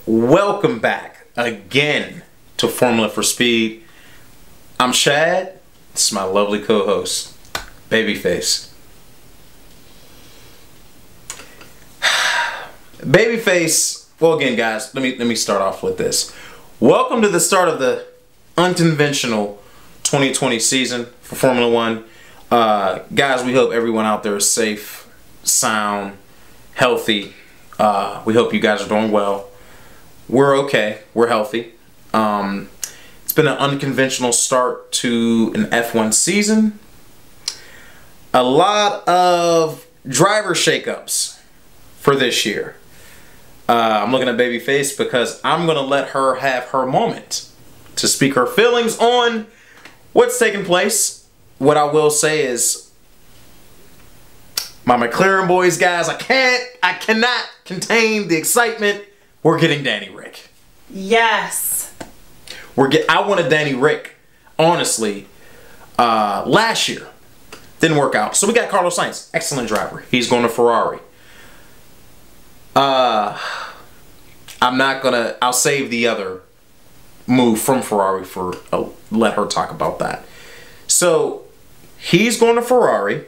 welcome back again to Formula for Speed. I'm Shad. This is my lovely co-host, Babyface. Babyface. Well, again, guys, let me start off with this. Welcome to the start of the unconventional 2020 season for Formula One. Guys, we hope everyone out there is safe, sound, healthy. We hope you guys are doing well. We're okay. We're healthy. It's been an unconventional start to an F1 season. A lot of driver shakeups for this year. I'm looking at Babyface because I'm going to let her have her moment to speak her feelings on what's taking place. What I will say is, my McLaren boys, guys, I cannot contain the excitement. We're getting Danny Rick. Yes. I wanted Danny Rick, honestly, last year. Didn't work out. So we got Carlos Sainz, excellent driver. He's going to Ferrari. I'll save the other move from Ferrari for, let her talk about that. So he's going to Ferrari.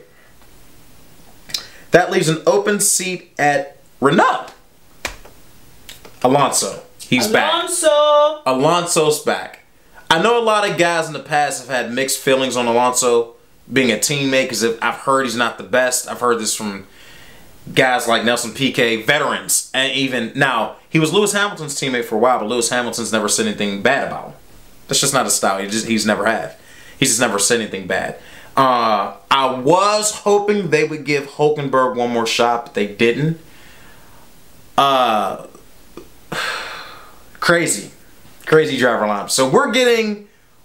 That leaves an open seat at Renault. Alonso. He's back. Alonso's back. I know a lot of guys in the past have had mixed feelings on Alonso being a teammate because I've heard he's not the best. I've heard this from guys like Nelson Piquet, veterans, and even now he was Lewis Hamilton's teammate for a while, but Lewis Hamilton's never said anything bad about him. That's just not his style. He's never had. He's just never said anything bad. I was hoping they would give Hulkenberg one more shot, but they didn't. Crazy driver lineup. So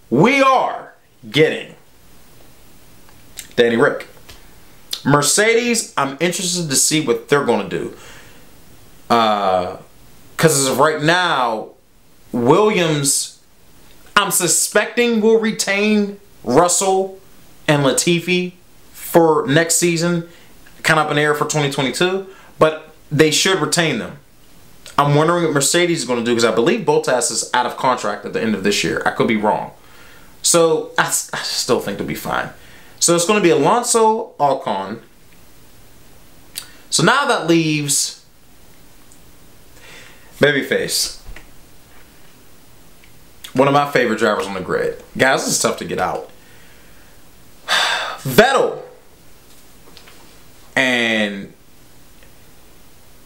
we are getting Danny Rick. Mercedes, I'm interested to see what they're going to do. Because as of right now, Williams, I'm suspecting will retain Russell and Latifi for next season. Kind of up in the air for 2022. But they should retain them. I'm wondering what Mercedes is going to do because I believe Bottas is out of contract at the end of this year. I could be wrong. So I still think they'll be fine. So it's going to be Alonso, Ocon. So now that leaves Babyface. One of my favorite drivers on the grid. Guys, this is tough to get out. Vettel. And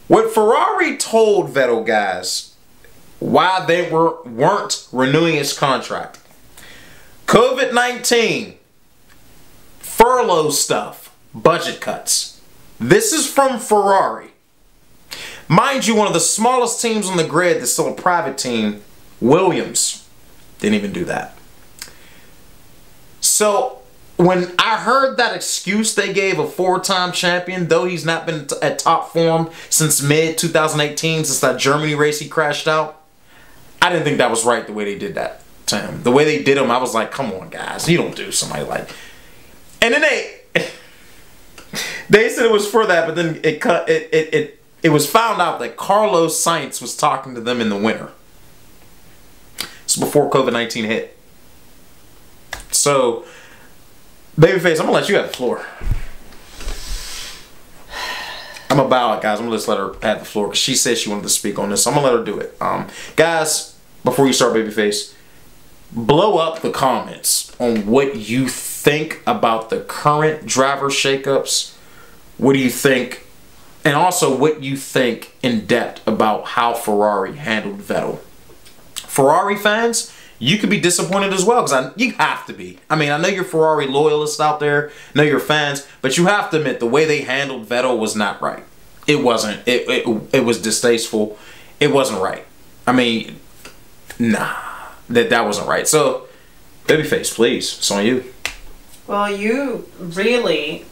what Ferrari told Vettel, guys, why they weren't renewing his contract. COVID-19. Furlough stuff, budget cuts. This is from Ferrari. Mind you, one of the smallest teams on the grid that's still a private team, Williams, didn't even do that. So when I heard that excuse they gave a four-time champion, though he's not been at top form since mid-2018, since that Germany race he crashed out, I didn't think that was right the way they did that to him. The way they did him, I was like, come on, guys, you don't do somebody like... And then they said it was for that, but then it was found out that Carlos Sainz was talking to them in the winter. It's before COVID-19 hit. So, Babyface, I'm gonna let you have the floor. I'm gonna bow it, guys. I'm gonna just let her have the floor because she said she wanted to speak on this. So I'm gonna let her do it. Guys, before you start, Babyface, blow up the comments on what you think about the current driver shakeups. What do you think? And also what you think in depth about how Ferrari handled Vettel. Ferrari fans, you could be disappointed as well because you have to be. I mean, I know you're Ferrari loyalists out there, I know you're fans, but you have to admit the way they handled Vettel was not right. It wasn't. It was distasteful. It wasn't right. I mean, nah, that wasn't right. So, Babyface, please, it's on you. Well, you really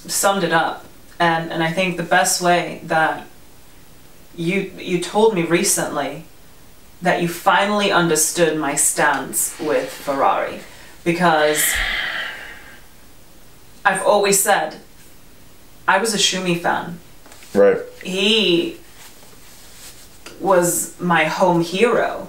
summed it up, and I think the best way that you told me recently that you finally understood my stance with Ferrari, because I've always said I was a Schumi fan. Right. He was my home hero.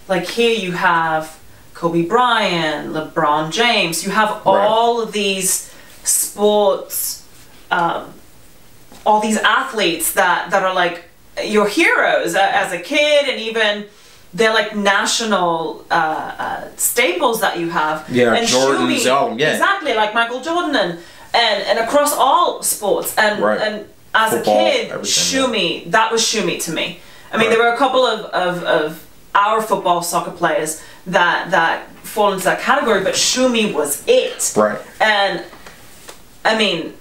Like here you have Kobe Bryant, LeBron James. You have all of these sports, all these athletes that are like your heroes as a kid, and even they're like national staples that you have. Yeah, and Jordan's album, yeah. Exactly, like Michael Jordan and across all sports. And as Football, a kid, everything, that was Shumi to me. I mean, there were a couple of our football soccer players that fall into that category, but Shumi was it. Right. And I mean,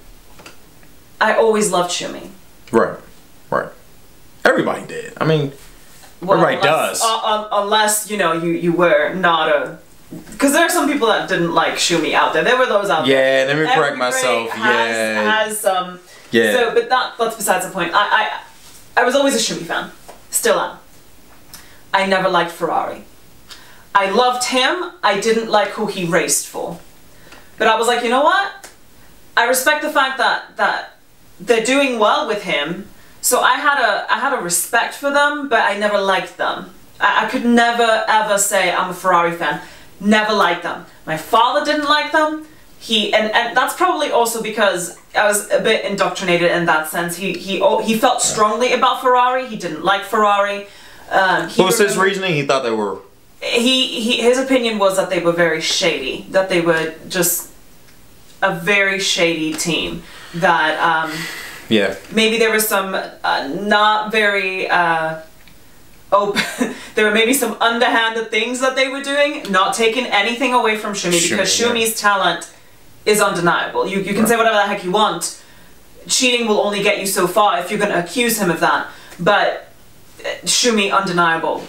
I always loved Shumi. Right. Right. Everybody did. I mean, everybody does. Unless, you know, you were not a... Because there are some people that didn't like Shumi out there. There were those out there. Yeah, let me correct myself. Has some... Yeah. So, but that's besides the point. I was always a Shumi fan. Still am. I never liked Ferrari. I loved him. I didn't like who he raced for. But I was like, you know what? I respect the fact that they're doing well with him. So I had a respect for them, but I never liked them. I could never ever say I'm a Ferrari fan. Never liked them. My father didn't like them. And that's probably also because I was a bit indoctrinated in that sense. He felt strongly about Ferrari. He didn't like Ferrari. What was his reasoning? He thought they were... His opinion was that they were very shady. That they were just a very shady team. That yeah. Maybe there was some not very open. There were maybe some underhanded things that they were doing. Not taking anything away from Shumi, because Shumi's talent is undeniable. You can say whatever the heck you want. Cheating will only get you so far if you're going to accuse him of that. But Shumi, undeniable.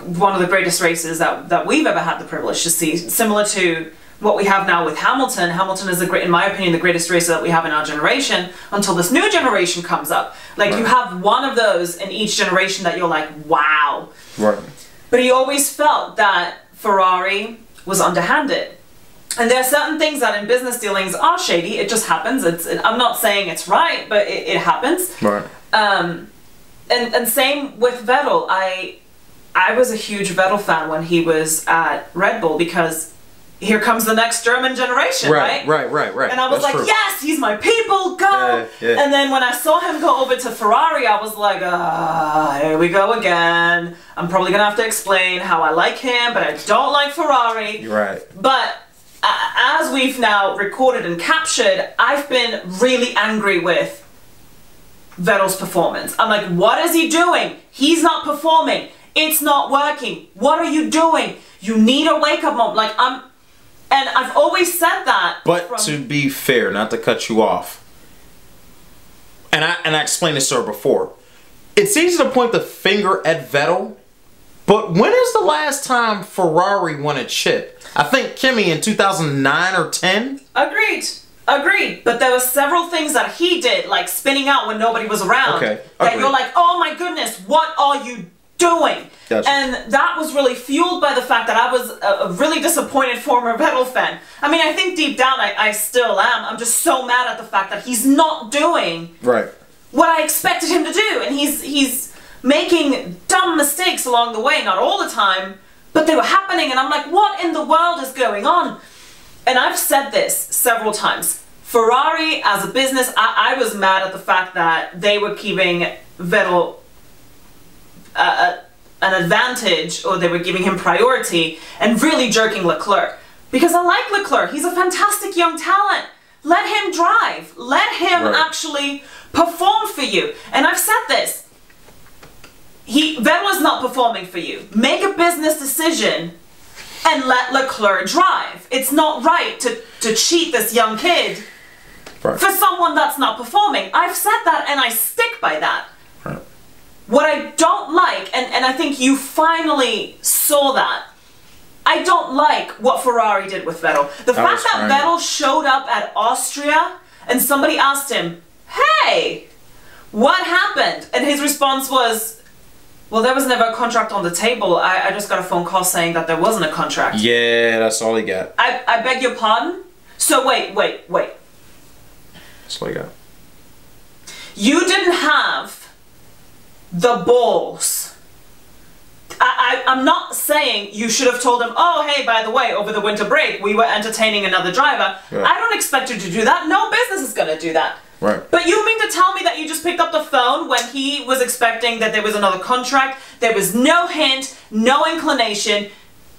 One of the greatest races that we've ever had the privilege to see. Similar to what we have now with Hamilton. Hamilton is, in my opinion, the greatest racer that we have in our generation until this new generation comes up. Like, you have one of those in each generation that you're like, wow. Right. But he always felt that Ferrari was underhanded. And there are certain things that in business dealings are shady. It just happens. I'm not saying it's right, but it happens. Right. And same with Vettel. I was a huge Vettel fan when he was at Red Bull, because here comes the next German generation, right? Right. And I was like, yes, he's my people, go! Yeah. And then when I saw him go over to Ferrari, I was like, here we go again. I'm probably gonna have to explain how I like him, but I don't like Ferrari. You're right. But as we've now recorded and captured, I've been really angry with Vettel's performance. I'm like, what is he doing? He's not performing. It's not working. What are you doing? You need a wake-up moment. And I've always said that. But to be fair, not to cut you off, and I explained this to her before, it's easy to point the finger at Vettel, but when is the last time Ferrari won a chip? I think Kimi in 2009 or 10? Agreed. But there were several things that he did, like spinning out when nobody was around. Okay. That you're like, oh my goodness, what are you doing? Gotcha. And that was really fueled by the fact that I was a really disappointed former Vettel fan. I mean, I think deep down I still am. I'm just so mad at the fact that he's not doing what I expected him to do. And he's making dumb mistakes along the way, not all the time, but they were happening. And I'm like, what in the world is going on? And I've said this several times. Ferrari as a business, I was mad at the fact that they were keeping Vettel an advantage, or they were giving him priority and really jerking Leclerc. Because I like Leclerc. He's a fantastic young talent. Let him drive. Let him actually perform for you. And I've said this. Vettel is not performing for you. Make a business decision and let Leclerc drive. It's not right to cheat this young kid for someone that's not performing. I've said that and I stick by that. What I don't like, and I think you finally saw that, I don't like what Ferrari did with Vettel. The fact that Vettel showed up at Austria and somebody asked him, hey, what happened? And his response was, well, there was never a contract on the table. I just got a phone call saying that there wasn't a contract. Yeah, that's all he got. I beg your pardon? So wait. That's all he got. You didn't have the balls. I'm not saying you should have told him, oh, hey, by the way, over the winter break, we were entertaining another driver. Yeah. I don't expect you to do that. No business is going to do that. Right. But you mean to tell me that you just picked up the phone when he was expecting that there was another contract? There was no hint, no inclination.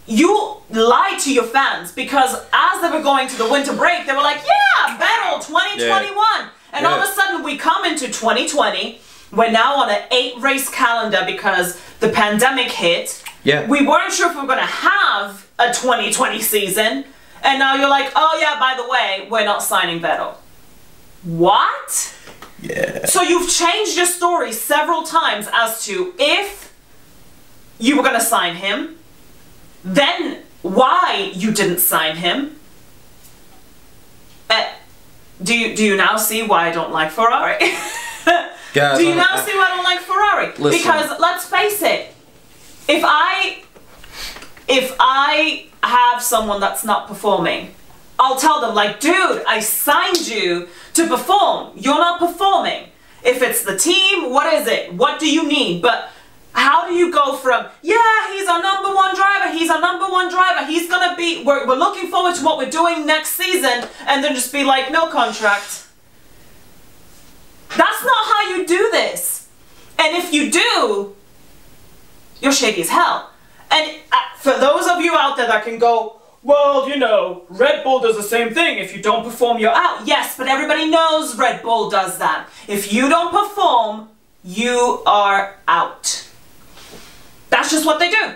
You lied to your fans because as they were going to the winter break, they were like, yeah, Vettel 2021. Yeah. And all of a sudden we come into 2020. We're now on an 8-race calendar because the pandemic hit. Yeah. We weren't sure if we were going to have a 2020 season. And now you're like, oh yeah, by the way, we're not signing Vettel. What? Yeah. So you've changed your story several times as to if you were going to sign him, then why you didn't sign him. Do you now see why I don't like Ferrari? Guys, do you now see why I don't like Ferrari? Listen. Because let's face it, if I have someone that's not performing, I'll tell them like, dude, I signed you to perform. You're not performing. If it's the team, what is it? What do you need? But how do you go from, yeah, he's our number one driver, he's our number one driver, he's gonna be, we're looking forward to what we're doing next season, and then just be like, no contract. That's not how you do this. And if you do, you're shady as hell. And for those of you out there that can go, well, you know, Red Bull does the same thing. If you don't perform, you're out. Yes, but everybody knows Red Bull does that. If you don't perform, you are out. That's just what they do.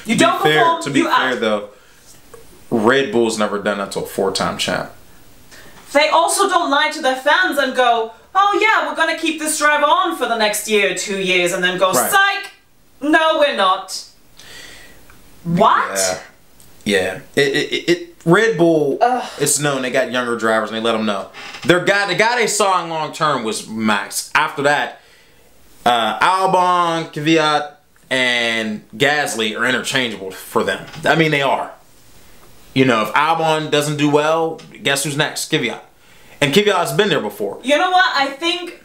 You don't perform, to be fair, though, Red Bull's never done that to a 4-time champ. They also don't lie to their fans and go, oh yeah, we're going to keep this driver on for the next year or 2 years, and then go, psych, no, we're not. What? Yeah. Red Bull, it's known they got younger drivers and they let them know. The guy they saw in long term was Max. After that, Albon, Kvyat, and Gasly are interchangeable for them. I mean, they are. You know, if Albon doesn't do well, guess who's next? Kvyat. And Kvyat's been there before. You know what? I think...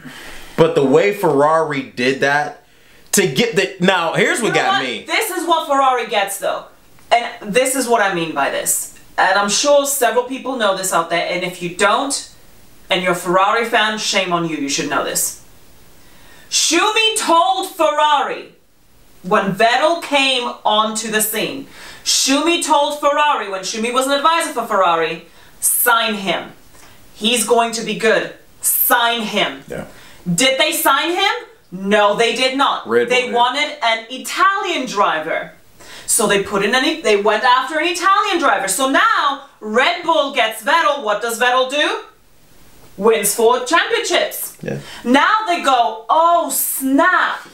But the way Ferrari did that, to get the... Now, here's what got me. This is what Ferrari gets, though. And this is what I mean by this. And I'm sure several people know this out there. And if you don't, and you're a Ferrari fan, shame on you. You should know this. Schumi told Ferrari, when Vettel came onto the scene, Schumi told Ferrari, when Schumi was an advisor for Ferrari, sign him. He's going to be good. Sign him. Yeah. Did they sign him? No, they did not. They wanted an Italian driver. So they they went after an Italian driver. So now Red Bull gets Vettel. What does Vettel do? Wins 4 championships. Yeah. Now they go, oh snap.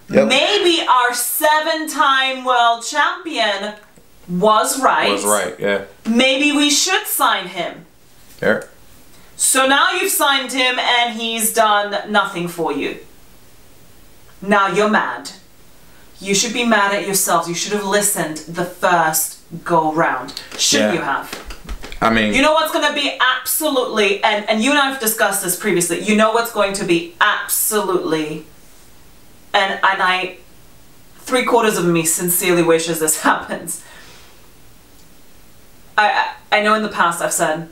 Yep. Maybe our 7-time world champion was right. Was right, yeah. Maybe we should sign him. Yeah. So now you've signed him and he's done nothing for you. Now you're mad. You should be mad at yourselves. You should have listened the first go round. Shouldn't you have? I mean... You know what's going to be absolutely... And you and I have discussed this previously. You know what's going to be absolutely... And I... 3/4 of me sincerely wishes this happens. I know in the past I've said,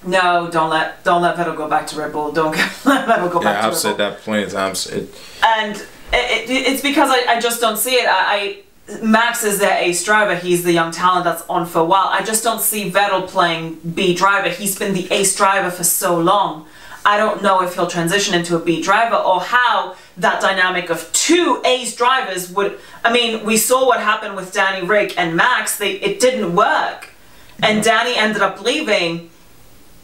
no, don't let Vettel go back to Red Bull. Don't let Vettel go back to Red Bull. Yeah, I've said that plenty of times. And it's because I just don't see it. Max is their ace driver. He's the young talent that's on for a while. I just don't see Vettel playing B driver. He's been the ace driver for so long. I don't know if he'll transition into a B driver or how that dynamic of 2 ace drivers would... I mean, we saw what happened with Danny Rick and Max. It didn't work. And Danny ended up leaving.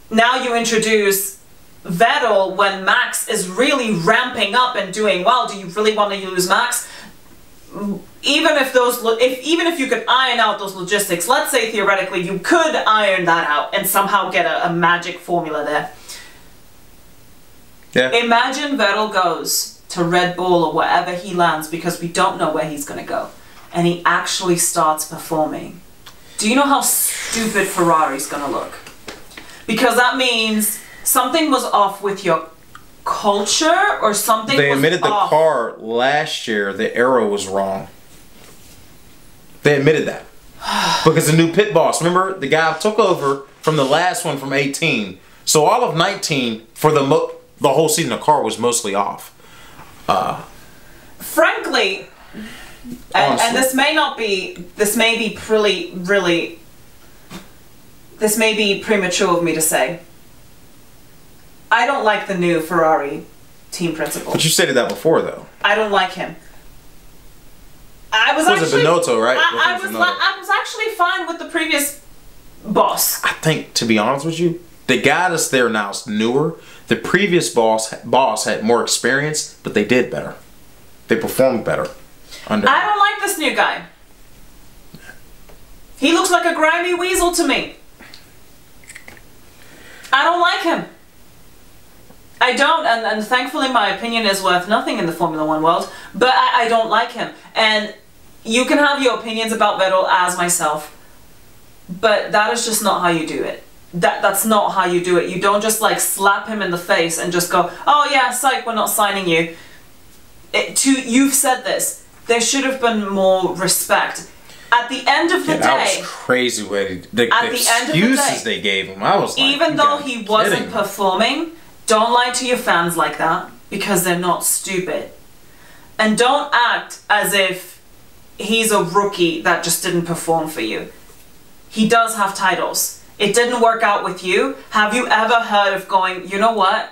Now you introduce Vettel when Max is really ramping up and doing well. Do you really want to use Max? Even if you could iron out those logistics, let's say theoretically you could iron that out and somehow get a magic formula there. Yeah. Imagine Vettel goes to Red Bull or wherever he lands, because we don't know where he's going to go, and he actually starts performing. Do you know how stupid Ferrari's going to look? Because that means something was off with your culture or something. They was admitted the off. car last year, the aero was wrong. They admitted that. Because the new pit boss, remember, the guy took over from the last one from 18. So all of 19, for the whole season, the car was mostly off. Frankly, and this may be premature of me to say, I don't like the new Ferrari team principal. But you stated that before, though. I don't like him. I was Was actually it Binotto, right? I was actually fine with the previous boss. I think, to be honest with you, the guy that's there now is newer. The previous boss had more experience, but they did better. They performed better under. I don't like this new guy. He looks like a grimy weasel to me. I don't like him. I don't, and thankfully my opinion is worth nothing in the Formula One world, but I don't like him. And you can have your opinions about Vettel as myself, but that is just not how you do it. That's not how you do it. You don't just like slap him in the face and just go, oh yeah, psych, we're not signing you. You've said this. There should have been more respect. At the end of the day, that was crazy way the excuses they gave him. I was like, even though he wasn't performing, don't lie to your fans like that, because they're not stupid. And don't act as if he's a rookie that just didn't perform for you. He does have titles. It didn't work out with you. Have you ever heard of going, you know what?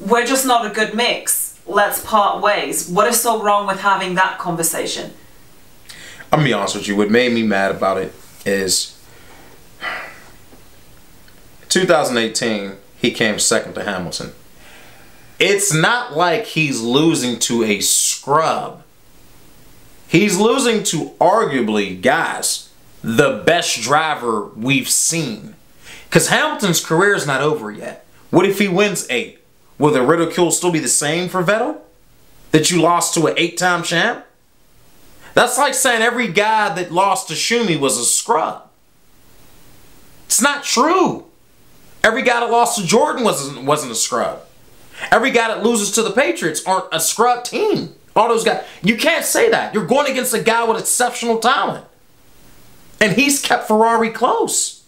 We're just not a good mix. Let's part ways. What is so wrong with having that conversation? I'm gonna be honest with you. What made me mad about it is 2018, he came second to Hamilton. It's not like he's losing to a scrub. He's losing to arguably, guys, the best driver we've seen. Because Hamilton's career is not over yet. What if he wins 8? Will the ridicule still be the same for Vettel? That you lost to an 8-time champ? That's like saying every guy that lost to Schumi was a scrub. It's not true. Every guy that lost to Jordan wasn't a scrub. Every guy that loses to the Patriots aren't a scrub team. All those guys. You can't say that. You're going against a guy with exceptional talent. And he's kept Ferrari close.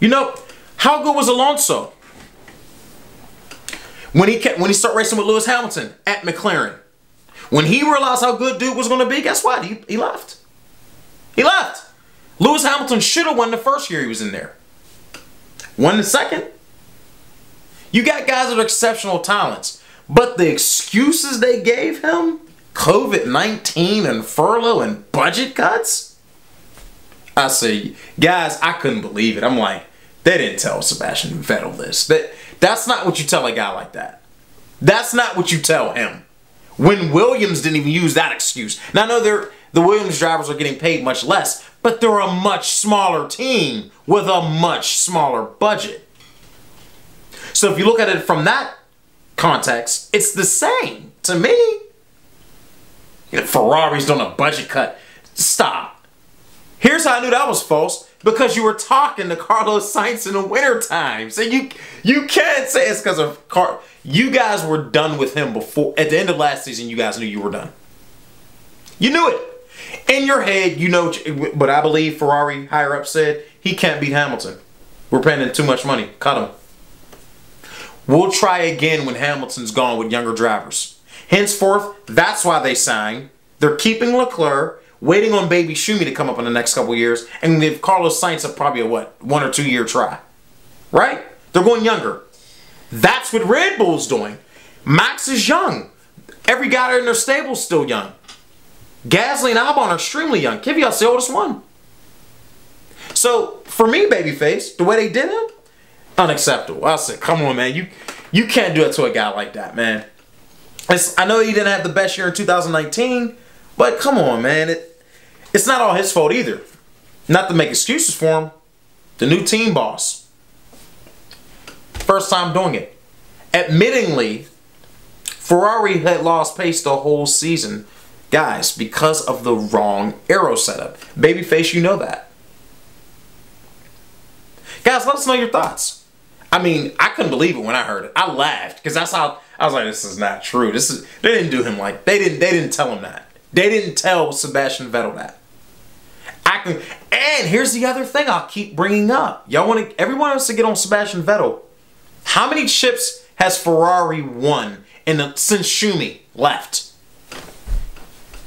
You know, how good was Alonso? When he started racing with Lewis Hamilton at McLaren. When he realized how good dude was going to be, guess what? He left. He left. Lewis Hamilton should have won the first year he was in there. Won the second. You got guys with exceptional talents. But the excuses they gave him, COVID-19 and furlough and budget cuts, I say, guys, I couldn't believe it. I'm like, they didn't tell Sebastian Vettel this. That's not what you tell a guy like that. That's not what you tell him. When Williams didn't even use that excuse. Now, I know the Williams drivers are getting paid much less, but they're a much smaller team with a much smaller budget. So if you look at it from that context, it's the same to me. You know, Ferrari's doing a budget cut. Stop. Here's how I knew that was false. Because you were talking to Carlos Sainz in the wintertime. So you can't say it's because of you guys were done with him before. At the end of last season, you guys knew you were done. You knew it. In your head, you know, but I believe Ferrari higher up said, he can't beat Hamilton. We're paying him too much money. Cut him. We'll try again when Hamilton's gone with younger drivers. Henceforth, that's why they signed. They're keeping Leclerc, waiting on baby Schumi to come up in the next couple of years, and give Carlos Sainz probably a 1 or 2 year try. Right? They're going younger. That's what Red Bull's doing. Max is young. Every guy in their stable's still young. Gasly and Albon are extremely young. Kvyat's the oldest one. So, for me, babyface, the way they did him, unacceptable. I said, come on, man. You can't do it to a guy like that, man. I know he didn't have the best year in 2019, but come on, man. It's not all his fault either. Not to make excuses for him. The new team boss. First time doing it. Admittingly, Ferrari had lost pace the whole season, guys, because of the wrong aero setup. Babyface, you know that. Guys, let us know your thoughts. I mean, I couldn't believe it when I heard it. I laughed because that's how I was like, "This is not true. They didn't do him like they didn't tell him that. They didn't tell Sebastian Vettel that." And here's the other thing I'll keep bringing up. Everyone wants to get on Sebastian Vettel. How many chips has Ferrari won since Schumi left?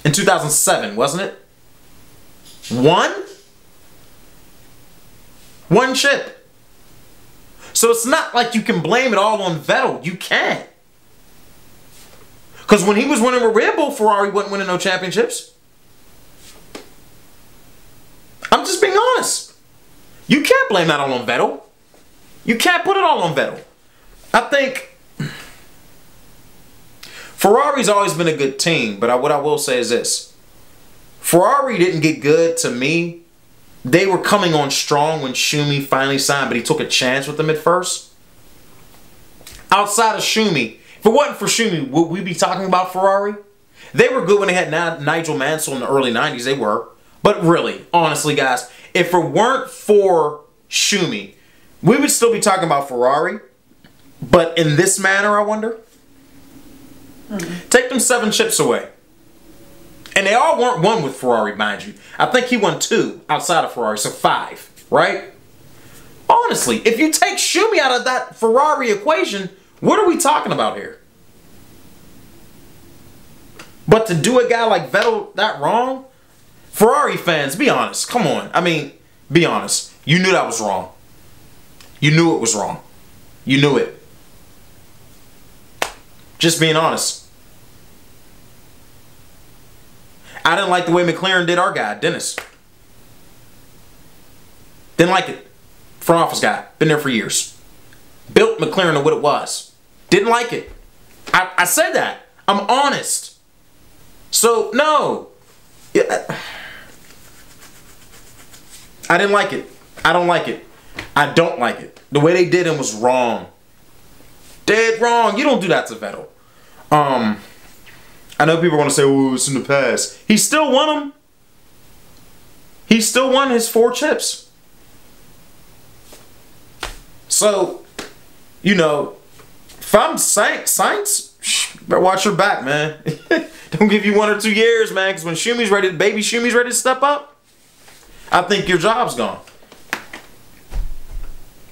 In 2007, wasn't it? One chip. So it's not like you can blame it all on Vettel. You can't. Because when he was winning with Red Bull, Ferrari wasn't winning no championships. I'm just being honest. You can't blame that all on Vettel. You can't put it all on Vettel. I think Ferrari's always been a good team, but what I will say is this. Ferrari didn't get good to me. They were coming on strong when Schumi finally signed, but he took a chance with them at first. Outside of Schumi, if it wasn't for Schumi, would we be talking about Ferrari? They were good when they had Nigel Mansell in the early 90s. They were. But really, honestly, guys, if it weren't for Schumi, we would still be talking about Ferrari. But in this manner, I wonder. Take them 7 chips away. And they all weren't one with Ferrari, mind you. I think he won 2 outside of Ferrari, so 5, right? Honestly, if you take Schumi out of that Ferrari equation, what are we talking about here? But to do a guy like Vettel that wrong? Ferrari fans, be honest. Come on. I mean, be honest. You knew that was wrong. You knew it was wrong. You knew it. Just being honest. I didn't like the way McLaren did our guy, Dennis. Didn't like it. Front office guy. Been there for years. Built McLaren to what it was. Didn't like it. I said that. I'm honest. So, no. I didn't like it. I don't like it. I don't like it. The way they did him was wrong. Dead wrong. You don't do that to Vettel. I know people are going to say, oh, it's in the past. He still won them. He still won his 4 chips. So, you know, if I'm Sainz, better watch your back, man. Don't give you 1 or 2 years, man, because when baby Schumi's ready to step up, I think your job's gone.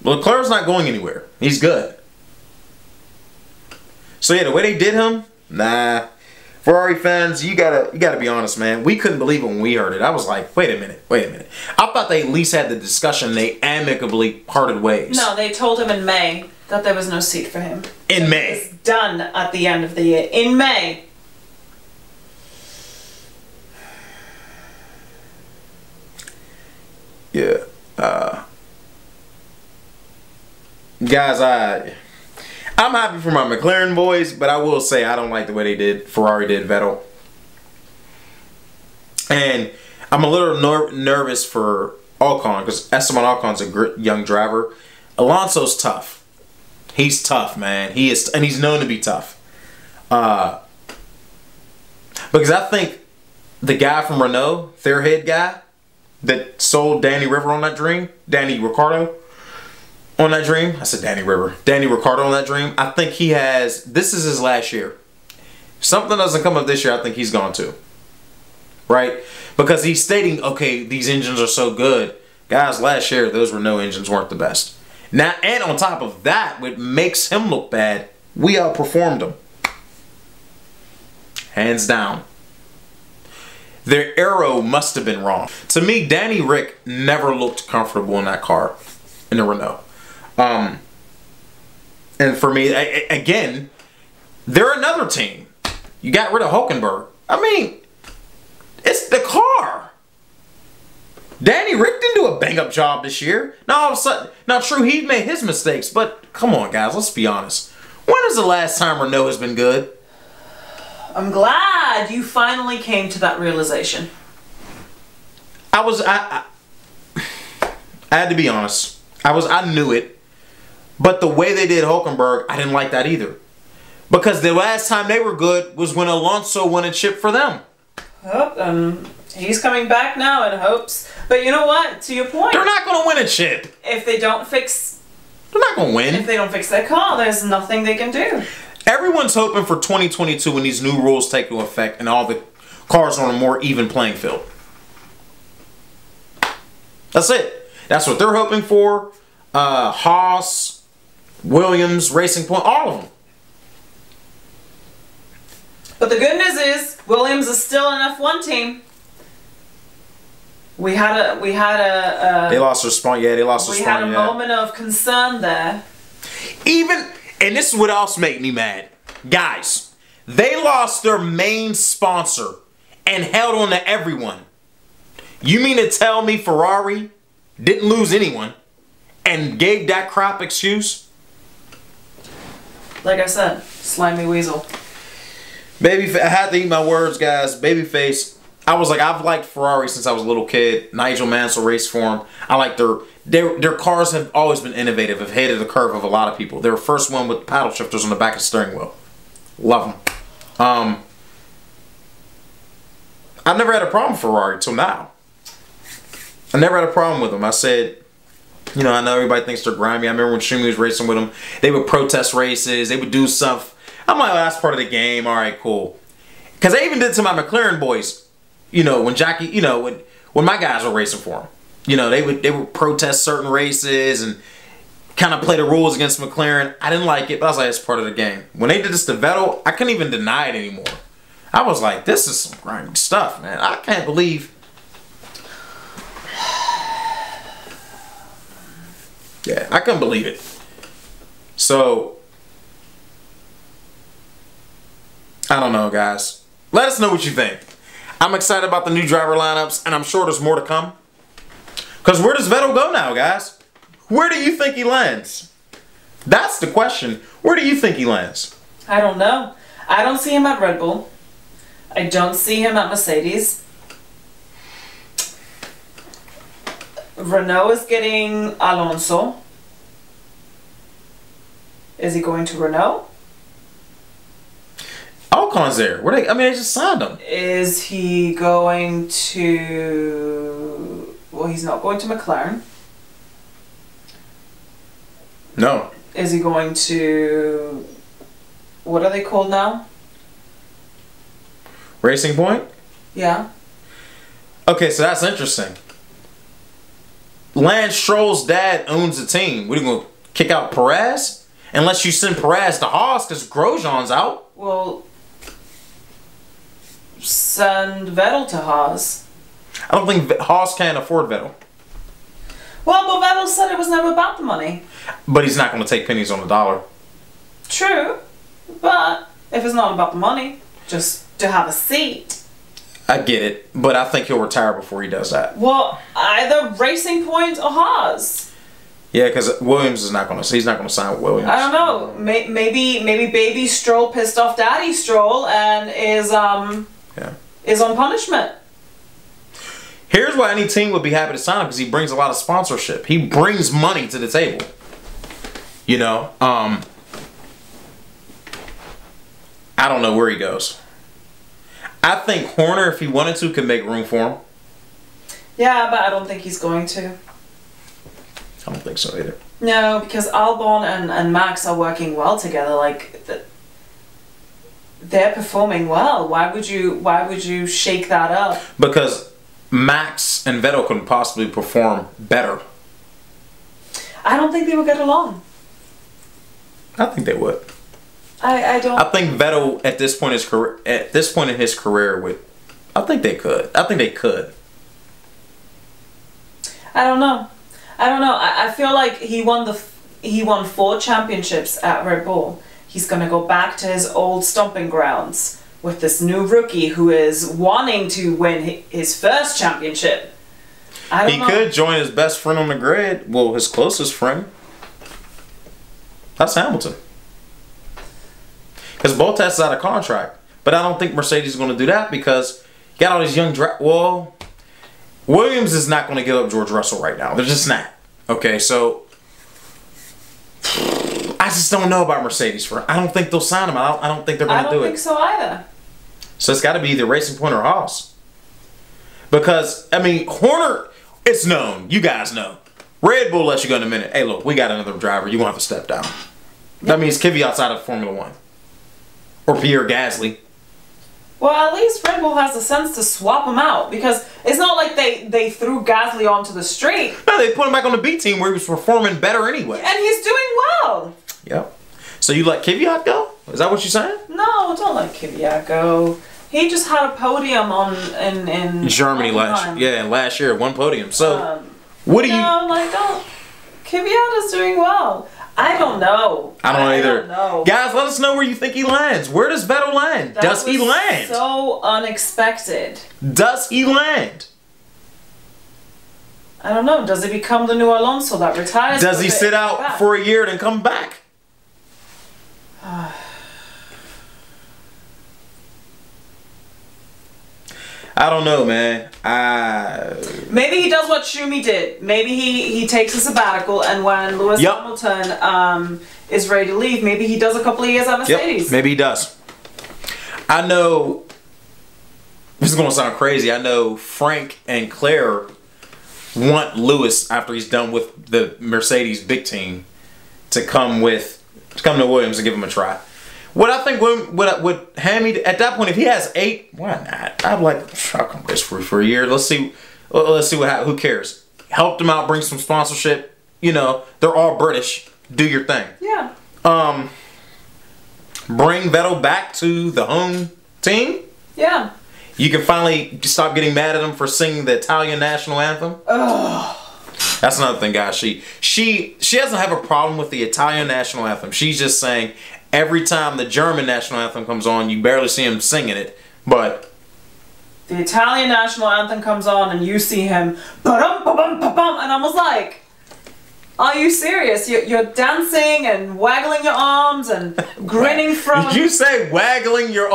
Leclerc's not going anywhere. He's good. So yeah, the way they did him, nah. Ferrari fans, you gotta be honest, man. We couldn't believe it when we heard it. I was like, wait a minute. I thought they at least had the discussion. They amicably parted ways. No, they told him in May that there was no seat for him. In May. It was done at the end of the year. In May. Yeah. Guys, I'm happy for my McLaren boys, but I will say I don't like the way Ferrari did Vettel. And I'm a little nervous for Ocon, because Esteban Ocon's a young driver. Alonso's tough. He's tough, man. He is, and he's known to be tough. Because I think the guy from Renault, their head guy, that sold Danny Ricciardo on that dream, Danny Ricciardo on that dream. I said Danny Ricciardo on that dream. I think this is his last year. If something doesn't come up this year, I think he's gone too. Right? Because he's stating, okay, these engines are so good. Guys, last year, those Renault engines weren't the best. Now, and on top of that, what makes him look bad, we outperformed him. Hands down. Their aero must have been wrong. To me, Danny Rick never looked comfortable in that car, in the Renault. And for me, again, they're another team. You got rid of Hulkenberg. I mean, it's the car. Danny Rick didn't do a bang-up job this year. Now, all of a sudden, now true, he made his mistakes, but come on, guys, let's be honest. When is the last time Renault has been good? I'm glad you finally came to that realization. I had to be honest. I knew it. But the way they did Hulkenberg, I didn't like that either. Because the last time they were good was when Alonso won a chip for them. Oh, he's coming back now in hopes. But you know what? To your point. They're not going to win a chip. If they don't fix They're not going to If win. they don't fix their car, there's nothing they can do. Everyone's hoping for 2022 when these new rules take into effect and all the cars are on a more even playing field. That's it. That's what they're hoping for. Haas, Williams, Racing Point, all of them. But the good news is, Williams is still an F1 team. We had a They lost their spawn. Yeah, they lost their we spawn. had a moment of concern there. Even, and this is what else made me mad. Guys, they lost their main sponsor and held on to everyone. You mean to tell me Ferrari didn't lose anyone and gave that crap excuse? Like I said, slimy weasel. I had to eat my words, guys. Babyface. I was like, I've liked Ferrari since I was a little kid. Nigel Mansell raced for them. I like their cars have always been innovative, have ahead of the curve of a lot of people. They're the first one with paddle shifters on the back of the steering wheel. Love them. I've never had a problem with Ferrari till now. I never had a problem with them. I said, you know, I know everybody thinks they're grimy. I remember when Schumi was racing with them, they would protest races. They would do stuff. I'm like, oh, that's part of the game. All right, cool. Because they even did to my McLaren boys. You know, when Jackie, you know, when my guys were racing for them. You know, they would protest certain races and kind of play the rules against McLaren. I didn't like it, but I was like, it's part of the game. When they did this to Vettel, I couldn't even deny it anymore. I was like, this is some grimy stuff, man. I can't believe. Yeah, I couldn't believe it. So, I don't know, guys. Let us know what you think. I'm excited about the new driver lineups, and I'm sure there's more to come. Because where does Vettel go now, guys? Where do you think he lands? That's the question. Where do you think he lands? I don't know. I don't see him at Red Bull. I don't see him at Mercedes. Renault is getting Alonso. Is he going to Renault? Alcon's there. They just signed him. Is he going to... Well, he's not going to McLaren. No. Is he going to... What are they called now? Racing Point? Yeah. Okay, so that's interesting. Lance Stroll's dad owns the team. What are you going to kick out Perez? Unless you send Perez to Haas because Grosjean's out. Well, send Vettel to Haas. I don't think Haas can afford Vettel. Well, but Vettel said it was never about the money. But he's not going to take pennies on the dollar. True, but if it's not about the money, just to have a seat. I get it, but I think he'll retire before he does that. Well, either Racing Point or Haas. Yeah, because Williams is not going to. He's not going to sign with Williams. I don't know. Maybe Baby Stroll pissed off Daddy Stroll and is on punishment. Here's why any team would be happy to sign him, because he brings a lot of sponsorship. He brings money to the table. You know, I don't know where he goes. I think Horner, if he wanted to, could make room for him. Yeah, but I don't think he's going to. I don't think so either. No, because Albon and Max are working well together. Like, they're performing well. Why would you shake that up? Because Max and Vettel couldn't possibly perform better. I don't think they would get along. I think they would. I don't. I think Vettel at this point in his career would. I think they could. I think they could. I don't know. I feel like he won 4 championships at Red Bull. He's gonna go back to his old stomping grounds with this new rookie who is wanting to win his first championship. I don't know. He could join his best friend on the grid. Well, his closest friend. That's Hamilton. Because Bottas is out of contract. But I don't think Mercedes is going to do that because you got all these young... Well, Williams is not going to give up George Russell right now. They're just not. Okay, so... I just don't know about Mercedes. I don't think they'll sign him. I don't think they're going to do it. I don't think so either. So it's got to be either Racing Point or Haas. Because, I mean, Horner... It's known. You guys know. Red Bull lets you go in a minute. Hey, look, we got another driver. You're going to have to step down. That means Kvyat's out of Formula 1. Or Pierre Gasly. Well, at least Red Bull has the sense to swap him out, because it's not like they threw Gasly onto the street. No, they put him back on the B team where he was performing better anyway. And he's doing well. Yep. So you let Kvyat go? Is that what you're saying? No, don't let Kvyat go. He just had a podium in Germany last year, one podium. So what do you? No, like don't. Kvyat is doing well. I don't know. I don't know either. Don't know. Guys, let us know where you think he lands. Where does Vettel land? Does he land? So unexpected. Does he land? I don't know. Does he become the new Alonso that retires? Does he sit out for a year and come back? I don't know, man. Maybe he does what Schumi did. Maybe he takes a sabbatical, and when Lewis Hamilton is ready to leave, maybe he does a couple of years at Mercedes. Yep, maybe he does. I know, this is going to sound crazy, I know Frank and Claire want Lewis, after he's done with the Mercedes big team, to come to Williams and give him a try. What I think would Hammy at that point, if he has 8, why not? I'd like, I'll come race for a year. Let's see what happens. Who cares? Help them out, bring some sponsorship. You know, they're all British. Do your thing. Yeah. Bring Vettel back to the home team. Yeah. You can finally stop getting mad at him for singing the Italian national anthem. Ugh. That's another thing, guys. She doesn't have a problem with the Italian national anthem. She's just saying every time the German national anthem comes on, you barely see him singing it. But the Italian national anthem comes on and you see him ba-dum, ba-bum, ba-bum, and I was like, are you serious? You're dancing and waggling your arms and grinning from... Did you say waggling your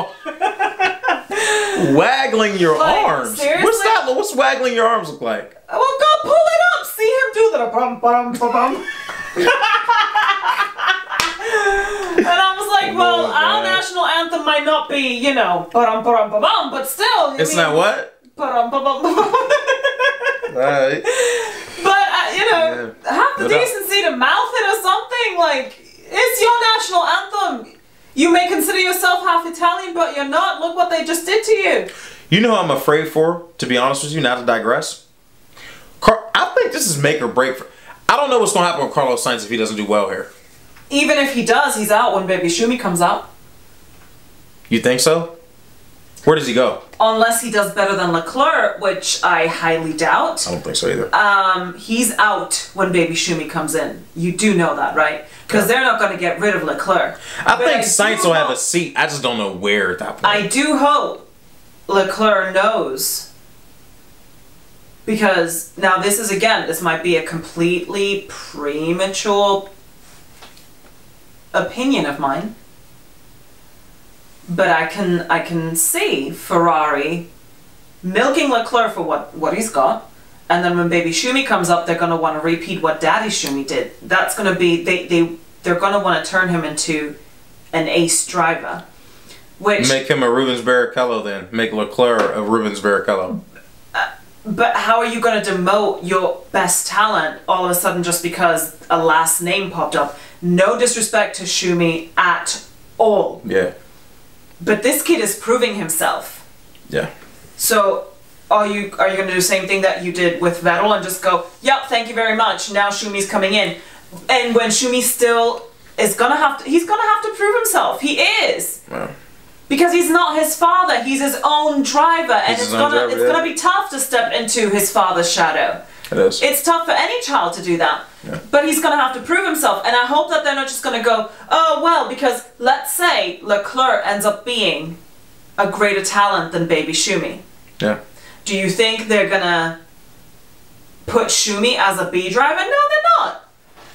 waggling your arms? Seriously? What's waggling your arms look like? Well, go pull it up. See him do that. Ba-bum, ba-bum, ba-bum. And I was like, well, our national anthem might not be, you know, ba-dum, ba-dum, ba-bum, but still... It's not what? Ba-dum, ba-bum, ba-bum. Alright. But, you know, have the decency to mouth it or something. Like, it's your national anthem. You may consider yourself half Italian, but you're not. Look what they just did to you. You know who I'm afraid for, to be honest with you, not to digress? I think this is make or break. I don't know what's going to happen with Carlos Sainz if he doesn't do well here. Even if he does, he's out when Baby Schumi comes out. You think so? Where does he go? Unless he does better than Leclerc, which I highly doubt. I don't think so either. He's out when Baby Schumi comes in. You do know that, right? Because they're not going to get rid of Leclerc. I think Sainz will have a seat. I just don't know where at that point. I do hope Leclerc knows. Because now this might be a completely premature opinion of mine. But I can see Ferrari milking Leclerc for what he's got, and then when Baby Schumi comes up, they're gonna want to repeat what Daddy Schumi did. That's gonna be they're gonna want to turn him into an ace driver, which make him a Rubens Barrichello then. Make Leclerc a Rubens Barrichello. But how are you gonna demote your best talent all of a sudden just because a last name popped up? No disrespect to Schumi at all. Yeah. But this kid is proving himself. Yeah. So, are you going to do the same thing that you did with Vettel and just go, yep, thank you very much, now Schumi's coming in? And when Schumi still is he's going to have to prove himself. He is. Wow. Because he's not his father, he's his own driver, and it's gonna be tough to step into his father's shadow. It is. It's tough for any child to do that. Yeah. But he's going to have to prove himself. And I hope that they're not just going to go, oh, well, because let's say Leclerc ends up being a greater talent than Baby Schumi. Yeah. Do you think they're going to put Schumi as a B driver? No, they're not.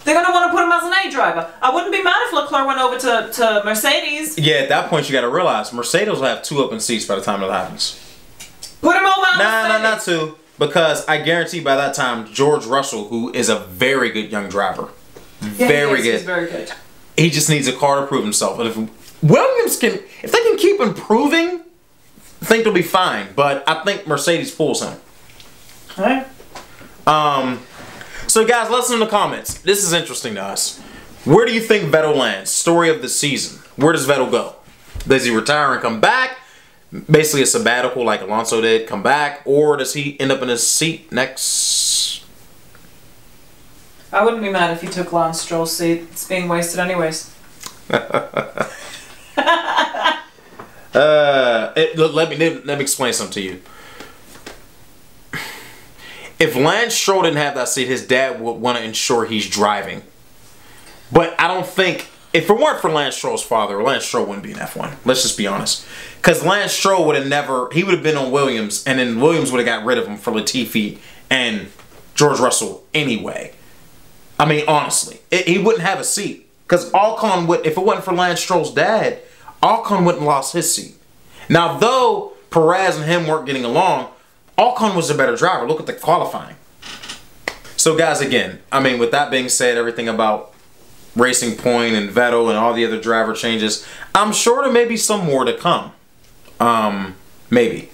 They're going to want to put him as an A driver. I wouldn't be mad if Leclerc went over to Mercedes. Yeah, at that point you got to realize Mercedes will have 2 open seats by the time it happens. Put him over. Nah, not 2. Because I guarantee by that time, George Russell, who is a very good young driver, yeah, very good. He's very good. He just needs a car to prove himself. And if Williams if they can keep improving, I think they'll be fine. But I think Mercedes pulls him. All right. So guys, let us know in the comments. This is interesting to us. Where do you think Vettel lands? Story of the season. Where does Vettel go? Does he retire and come back? Basically a sabbatical like Alonso did, come back? Or does he end up in his seat next? I wouldn't be mad if he took Lance Stroll's seat. It's being wasted anyways. Let me explain something to you. If Lance Stroll didn't have that seat, his dad would want to ensure he's driving. But I don't think, if it weren't for Lance Stroll's father, Lance Stroll wouldn't be in F1. Let's just be honest. Because Lance Stroll would have never, he would have been on Williams, and then Williams would have got rid of him for Latifi and George Russell anyway. I mean, honestly, he wouldn't have a seat. Because Ocon would, if it wasn't for Lance Stroll's dad, Ocon wouldn't have lost his seat. Now, though Perez and him weren't getting along, Ocon was a better driver. Look at the qualifying. So, guys, again, I mean, with that being said, everything about Racing Point and Vettel and all the other driver changes, I'm sure there may be some more to come. Maybe.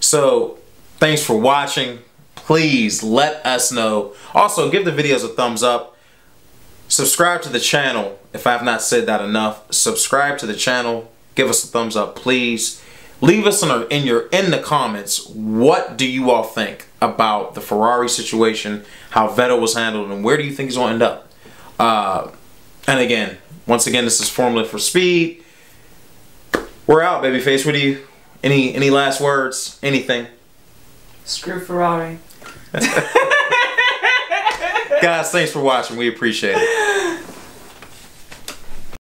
So, thanks for watching. Please let us know. Also, give the videos a thumbs up. Subscribe to the channel if I have not said that enough. Subscribe to the channel. Give us a thumbs up, please. Leave us in the comments, what do you all think about the Ferrari situation, how Vettel was handled, and where do you think he's going to end up? And again, once again, this is Formula for Speed. We're out, babyface. What do you? Any last words? Anything? Screw Ferrari. Guys, thanks for watching. We appreciate it.